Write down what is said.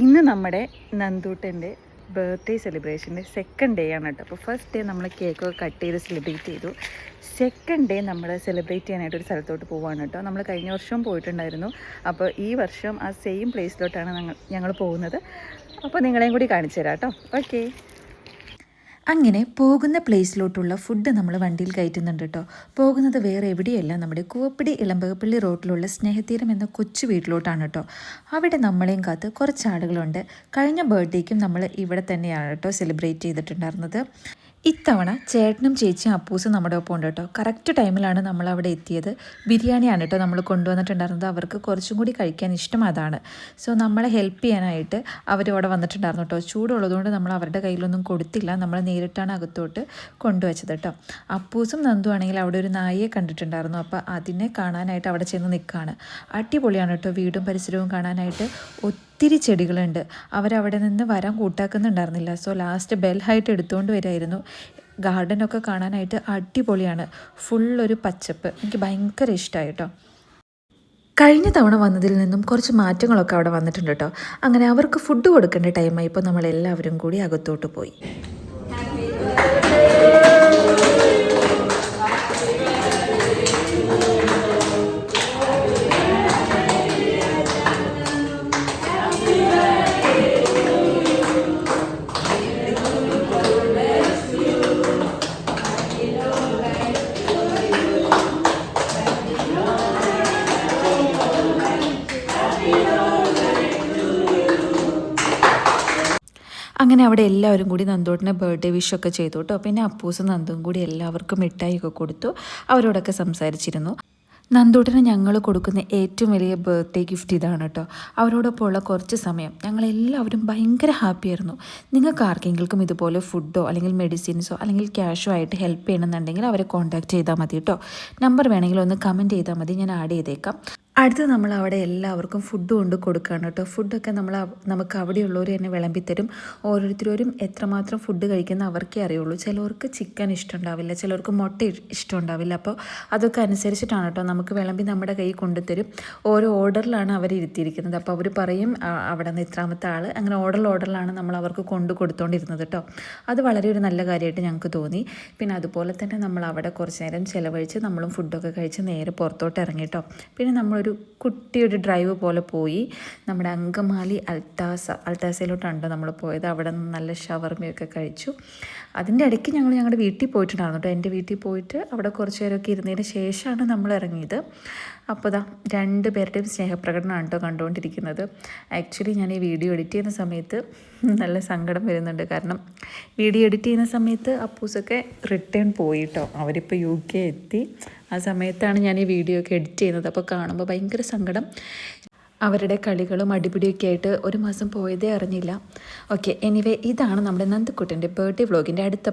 ഇന്ന് നമ്മുടെ നന്ദൂട്ടൻ്റെ birthday സെലിബ്രേഷൻ്റെ second day ആണ് കേട്ടോ. അപ്പോൾ ഫസ്റ്റ് ഡേ നമ്മൾ കേക്കൊക്കെ കട്ട് ചെയ്ത് സെലിബ്രേറ്റ് ചെയ്തു. സെക്കൻഡ് ഡേ നമ്മൾ സെലിബ്രേറ്റ് ചെയ്യാനായിട്ട് ഒരു സ്ഥലത്തോട്ട് പോവുകയാണ് കേട്ടോ. നമ്മൾ കഴിഞ്ഞ വർഷവും പോയിട്ടുണ്ടായിരുന്നു. അപ്പോൾ ഈ വർഷം ആ സെയിം പ്ലേസിലോട്ടാണ് ഞങ്ങൾ പോകുന്നത്. അപ്പോൾ നിങ്ങളെയും കൂടി കാണിച്ചു തരാം കേട്ടോ. ഓക്കെ. അങ്ങനെ പോകുന്ന പ്ലേസിലോട്ടുള്ള ഫുഡ് നമ്മൾ വണ്ടിയിൽ കയറ്റുന്നുണ്ട് കേട്ടോ. പോകുന്നത് വേറെ എവിടെയല്ല, നമ്മുടെ കൂവപ്പടി ഇളമ്പകപ്പള്ളി റോഡിലുള്ള സ്നേഹതീരം എന്ന കൊച്ചു വീട്ടിലോട്ടാണ് കേട്ടോ. അവിടെ നമ്മളെയും കാത്ത് കുറച്ച് ആളുകളുണ്ട്. കഴിഞ്ഞ ബർത്ത്ഡേക്കും നമ്മൾ ഇവിടെ തന്നെയാണ് കേട്ടോ സെലിബ്രേറ്റ് ചെയ്തിട്ടുണ്ടായിരുന്നത്. ഇത്തവണ ചേട്ടനും ചേച്ചിയും അപ്പൂസും നമ്മുടെ ഒപ്പം ഉണ്ട് കേട്ടോ. കറക്റ്റ് ടൈമിലാണ് നമ്മൾ അവിടെ എത്തിയത്. ബിരിയാണിയാണ് കേട്ടോ നമ്മൾ കൊണ്ടുവന്നിട്ടുണ്ടായിരുന്നത്. അവർക്ക് കുറച്ചും കൂടി കഴിക്കാൻ ഇഷ്ടം അതാണ്. സോ നമ്മളെ ഹെൽപ്പ് ചെയ്യാനായിട്ട് അവരവിടെ വന്നിട്ടുണ്ടായിരുന്നു കേട്ടോ. ചൂടുള്ളതുകൊണ്ട് നമ്മൾ അവരുടെ കയ്യിലൊന്നും കൊടുത്തില്ല. നമ്മൾ നേരിട്ടാണ് അകത്തോട്ട് കൊണ്ടുവച്ചത് കേട്ടോ. അപ്പൂസും നന്ദു ആണെങ്കിൽ അവിടെ ഒരു നായയെ കണ്ടിട്ടുണ്ടായിരുന്നു. അപ്പോൾ അതിനെ കാണാനായിട്ട് അവിടെ ചെന്ന് നിൽക്കുകയാണ്. അടിപൊളിയാണ് കേട്ടോ വീടും പരിസരവും കാണാനായിട്ട്. ഒത്തിരി ചെടികളുണ്ട്. അവരവിടെ നിന്ന് വരാൻ കൂട്ടാക്കുന്നുണ്ടായിരുന്നില്ല. സോ ലാസ്റ്റ് ബെൽ ഹൈറ്റ് എടുത്തുകൊണ്ട് വരുമായിരുന്നു. ഗാർഡനൊക്കെ കാണാനായിട്ട് അടിപൊളിയാണ്. ഫുള്ളൊരു പച്ചപ്പ്. എനിക്ക് ഭയങ്കര ഇഷ്ടമായി കേട്ടോ. കഴിഞ്ഞ തവണ വന്നതിൽ നിന്നും കുറച്ച് മാറ്റങ്ങളൊക്കെ അവിടെ വന്നിട്ടുണ്ട് കേട്ടോ. അങ്ങനെ അവർക്ക് ഫുഡ് കൊടുക്കേണ്ട ടൈമായി. ഇപ്പോൾ നമ്മളെല്ലാവരും കൂടി അകത്തോട്ട് പോയി. അങ്ങനെ അവിടെ എല്ലാവരും കൂടി നന്ദോട്ടിനെ ബർത്ത്ഡേ വിഷൊക്കെ ചെയ്തു കേട്ടോ. പിന്നെ അപ്പൂസും നന്ദും കൂടി എല്ലാവർക്കും മിഠായിയൊക്കെ കൊടുത്തു. അവരോടൊക്കെ സംസാരിച്ചിരുന്നു. നന്ദോട്ടിന് ഞങ്ങൾ കൊടുക്കുന്ന ഏറ്റവും വലിയ ബർത്ത്ഡേ ഗിഫ്റ്റ് ഇതാണ് കേട്ടോ. അവരോടൊപ്പം ഉള്ള കുറച്ച് സമയം ഞങ്ങളെല്ലാവരും ഭയങ്കര ഹാപ്പിയായിരുന്നു. നിങ്ങൾക്ക് ആർക്കെങ്കിലും ഇതുപോലെ ഫുഡോ അല്ലെങ്കിൽ മെഡിസിൻസോ അല്ലെങ്കിൽ ക്യാഷോ ആയിട്ട് ഹെൽപ്പ് ചെയ്യണമെന്നുണ്ടെങ്കിൽ അവരെ കോൺടാക്ട് ചെയ്താൽ മതി കേട്ടോ. നമ്പർ വേണമെങ്കിൽ ഒന്ന് കമൻറ്റ് ചെയ്താൽ മതി, ഞാൻ ആഡ് ചെയ്തേക്കാം. അടുത്ത് നമ്മൾ അവിടെ എല്ലാവർക്കും ഫുഡ് കൊണ്ട് കൊടുക്കുകയാണ് കേട്ടോ. ഫുഡൊക്കെ നമുക്ക് അവിടെയുള്ളവർ തന്നെ വിളമ്പിത്തരും. ഓരോരുത്തരും എത്രമാത്രം ഫുഡ് കഴിക്കുന്ന അവർക്കേ അറിയുള്ളൂ. ചിലവർക്ക് ചിക്കൻ ഇഷ്ടമുണ്ടാവില്ല, ചിലവർക്ക് മുട്ട ഇഷ്ടമുണ്ടാവില്ല. അപ്പോൾ അതൊക്കെ അനുസരിച്ചിട്ടാണ് കേട്ടോ നമുക്ക് വിളമ്പി നമ്മുടെ കയ്യിൽ കൊണ്ടുതരും. ഓരോ ഓർഡറിലാണ് അവർ ഇരുത്തിയിരിക്കുന്നത്. അപ്പോൾ അവർ പറയും അവിടെ നിന്ന് ഇത്രാമത്തെ ആൾ, അങ്ങനെ ഓർഡറിലാണ് നമ്മൾ അവർക്ക് കൊടുത്തുകൊണ്ടിരുന്നത് കേട്ടോ. അത് വളരെ ഒരു നല്ല കാര്യമായിട്ട് ഞങ്ങൾക്ക് തോന്നി. പിന്നെ അതുപോലെ തന്നെ നമ്മൾ അവിടെ കുറച്ച് നേരം ചിലവഴിച്ച് നമ്മളും ഫുഡൊക്കെ കഴിച്ച് നേരെ പുറത്തോട്ട് ഇറങ്ങി കേട്ടോ. പിന്നെ നമ്മളൊരു കുട്ടിയൊരു ഡ്രൈവ് പോലെ പോയി. നമ്മുടെ അങ്കമാലി അൽത്താസയിലോട്ടാണ് നമ്മൾ പോയത്. അവിടെ നിന്ന് നല്ല ഷവർമയൊക്കെ കഴിച്ചു. അതിൻ്റെ ഇടയ്ക്ക് ഞങ്ങളുടെ വീട്ടിൽ പോയിട്ടുണ്ടായിരുന്നു കേട്ടോ. എൻ്റെ വീട്ടിൽ പോയിട്ട് അവിടെ കുറച്ച് നേരമൊക്കെ ഇരുന്നതിന് ശേഷമാണ് നമ്മൾ ഇറങ്ങിയത്. അപ്പോൾ ദാ 2 പേരുടെയും സ്നേഹപ്രകടനമാണ് കേട്ടോ കണ്ടുകൊണ്ടിരിക്കുന്നത്. ആക്ച്വലി ഞാൻ ഈ വീഡിയോ എഡിറ്റ് ചെയ്യുന്ന സമയത്ത് നല്ല സങ്കടം വരുന്നുണ്ട്. കാരണം വീഡിയോ എഡിറ്റ് ചെയ്യുന്ന സമയത്ത് അപ്പൂസൊക്കെ റിട്ടേൺ പോയി കേട്ടോ. അവരിപ്പോൾ UK എത്തി. ആ സമയത്താണ് ഞാൻ ഈ വീഡിയോ ഒക്കെ എഡിറ്റ് ചെയ്യുന്നത്. അപ്പോൾ കാണുമ്പോൾ ഭയങ്കര സങ്കടം. അവരുടെ കളികളും അടിപിടിയൊക്കെ ആയിട്ട് ഒരു മാസം പോയതേ അറിഞ്ഞില്ല. ഓക്കെ, എനിവേ ഇതാണ് നമ്മുടെ നന്ദുക്കുട്ടൻ്റെ ബർത്ത്ഡേ വ്ളോഗിൻ്റെ അടുത്ത